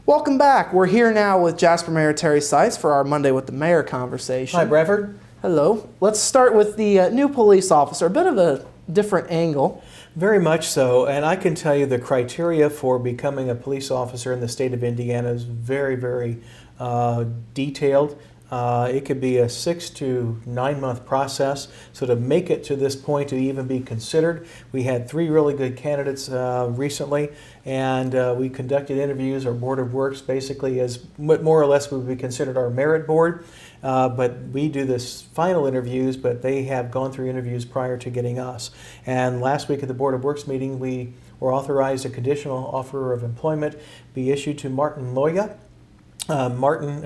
Welcome back. We're here now with Jasper Mayor Terry Seitz for our Monday with the Mayor conversation. Hi, Bradford. Hello. Let's start with the new police officer, a bit of a different angle. Very much so, and I can tell you the criteria for becoming a police officer in the state of Indiana is very, very detailed. It could be a 6 to 9 month process. So to make it to this point to even be considered, we had 3 really good candidates recently, and we conducted interviews. Our Board of Works basically is what more or less would be considered our merit board. But we do this final interviews, but they have gone through interviews prior to getting us. And last week at the Board of Works meeting, we were authorized a conditional offer of employment be issued to Martin Loya. Martin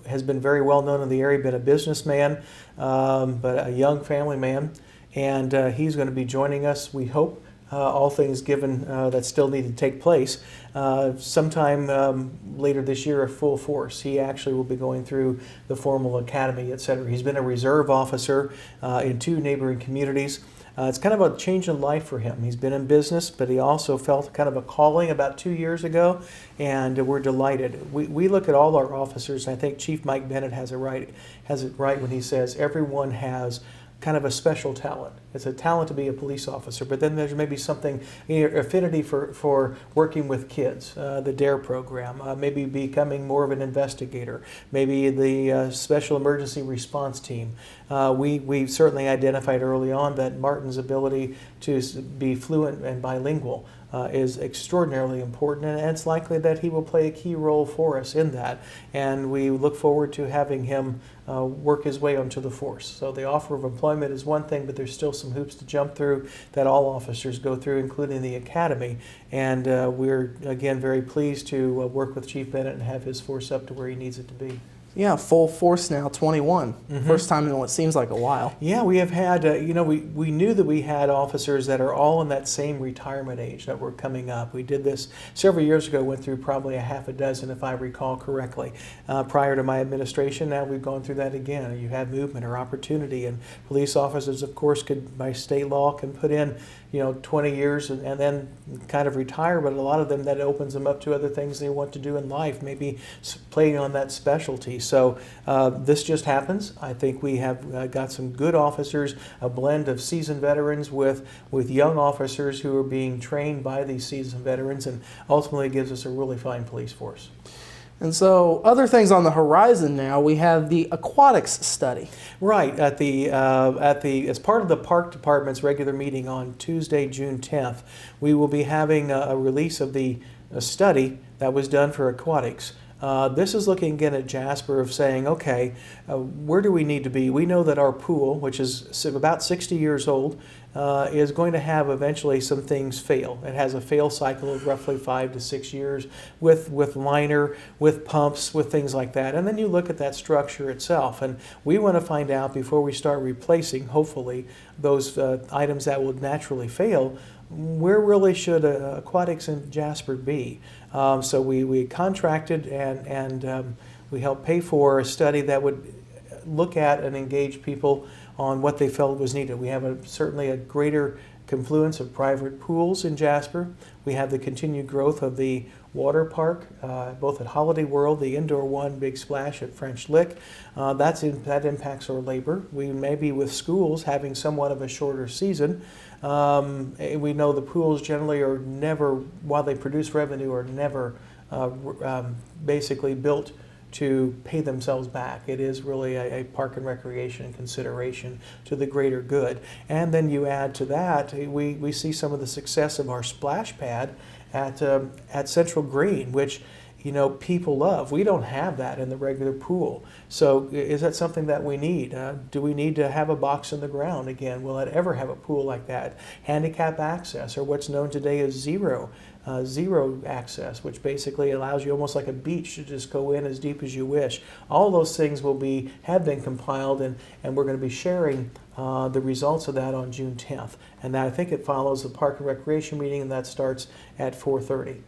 has been very well known in the area, been a businessman, but a young family man, and he's going to be joining us, we hope, all things given that still need to take place, sometime later this year at full force. He actually will be going through the formal academy, etc. He's been a reserve officer in 2 neighboring communities. It's kind of a change in life for him. He's been in business, but he also felt kind of a calling about 2 years ago, and we're delighted. We look at all our officers, and I think Chief Mike Bennett has it right when he says everyone has kind of a special talent. It's a talent to be a police officer, but then there's maybe something, affinity for working with kids, the DARE program, maybe becoming more of an investigator, maybe the special emergency response team. We certainly identified early on that Martin's ability to be fluent and bilingual is extraordinarily important, and it's likely that he will play a key role for us in that, and we look forward to having him work his way onto the force. So the offer of employment is one thing, but there's still some hoops to jump through that all officers go through, including the academy, and we're again very pleased to work with Chief Bennett and have his force up to where he needs it to be. Yeah, full force now, 21. First time in what seems like a while. Yeah, we have had, we knew that we had officers that are all in that same retirement age that were coming up. We did this several years ago, went through probably a half a dozen, if I recall correctly, prior to my administration. Now we've gone through that again. You have movement or opportunity, and police officers, of course, could, by state law, can put in 20 years and then kind of retire, but a lot of them, that opens them up to other things they want to do in life, maybe playing on that specialty. So this just happens. I think we have got some good officers, a blend of seasoned veterans with young officers who are being trained by these seasoned veterans, and ultimately gives us a really fine police force. And so, other things on the horizon now, we have the Aquatics Study. Right, as part of the Park Department's regular meeting on Tuesday, June 10th, we will be having a release of the study that was done for aquatics. This is looking again at Jasper of saying, okay, where do we need to be? We know that our pool, which is about 60 years old, is going to have eventually some things fail. It has a fail cycle of roughly 5 to 6 years with liner, with pumps, with things like that. And then you look at that structure itself, and we want to find out before we start replacing, hopefully, those items that will naturally fail, where really should aquatics in Jasper be? So we contracted and we helped pay for a study that would look at and engage people on what they felt was needed. We have certainly a greater confluence of private pools in Jasper. We have the continued growth of the water park, both at Holiday World, the indoor one, Big Splash at French Lick. That impacts our labor. We may be with schools having somewhat of a shorter season. We know the pools generally are never, while they produce revenue, are never basically built to pay themselves back. It is really a park and recreation consideration to the greater good. And then you add to that, we see some of the success of our splash pad at Central Green, which people love. We don't have that in the regular pool. So is that something that we need? Do we need to have a box in the ground again? Will it ever have a pool like that? Handicap access, or what's known today as zero access, which basically allows you almost like a beach to just go in as deep as you wish. All those things have been compiled, and we're going to be sharing the results of that on June 10th. And I think it follows the Park and Recreation meeting, and that starts at 4:30.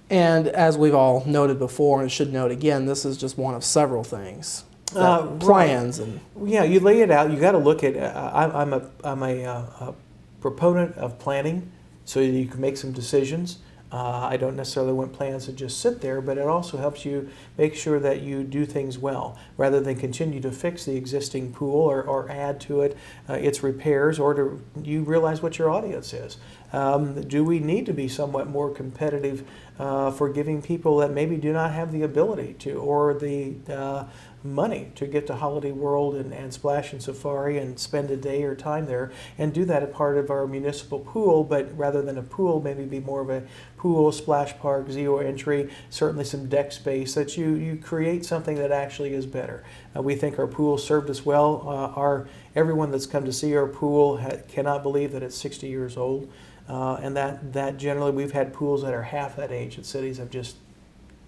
And as we've all noted before, and should note again, this is just one of several things. Plans. And yeah, you lay it out. You got to look at. I'm a proponent of planning, so you can make some decisions. I don't necessarily want plans to just sit there, but it also helps you make sure that you do things well rather than continue to fix the existing pool or add to it its repairs, or do you realize what your audience is. Do we need to be somewhat more competitive for giving people that maybe do not have the ability to, or the money to get to Holiday World and Splash and Safari and spend a day or time there, and do that as part of our municipal pool, but rather than a pool, maybe be more of a pool, splash park, zero entry, certainly some deck space, that you create something that actually is better. We think our pool served us well. Everyone that's come to see our pool cannot believe that it's 60 years old. And that generally, we've had pools that are half that age that cities have just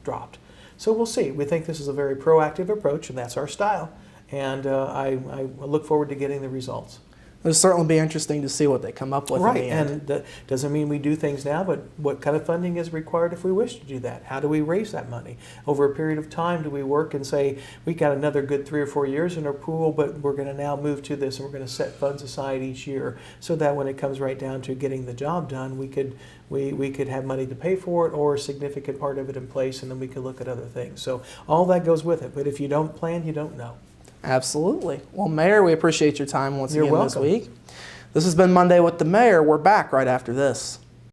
dropped. So we'll see. We think this is a very proactive approach, and that's our style. And I look forward to getting the results. It'll certainly be interesting to see what they come up with. Right, in the end. and that doesn't mean we do things now, but what kind of funding is required if we wish to do that? How do we raise that money? Over a period of time, do we work and say, we got another good 3 or 4 years in our pool, but we're going to now move to this, and we're going to set funds aside each year so that when it comes right down to getting the job done, we could have money to pay for it, or a significant part of it in place, and then we could look at other things. So all that goes with it, but if you don't plan, you don't know. Absolutely. Well, Mayor, we appreciate your time once You're again welcome. this week. This has been Monday with the Mayor. We're back right after this.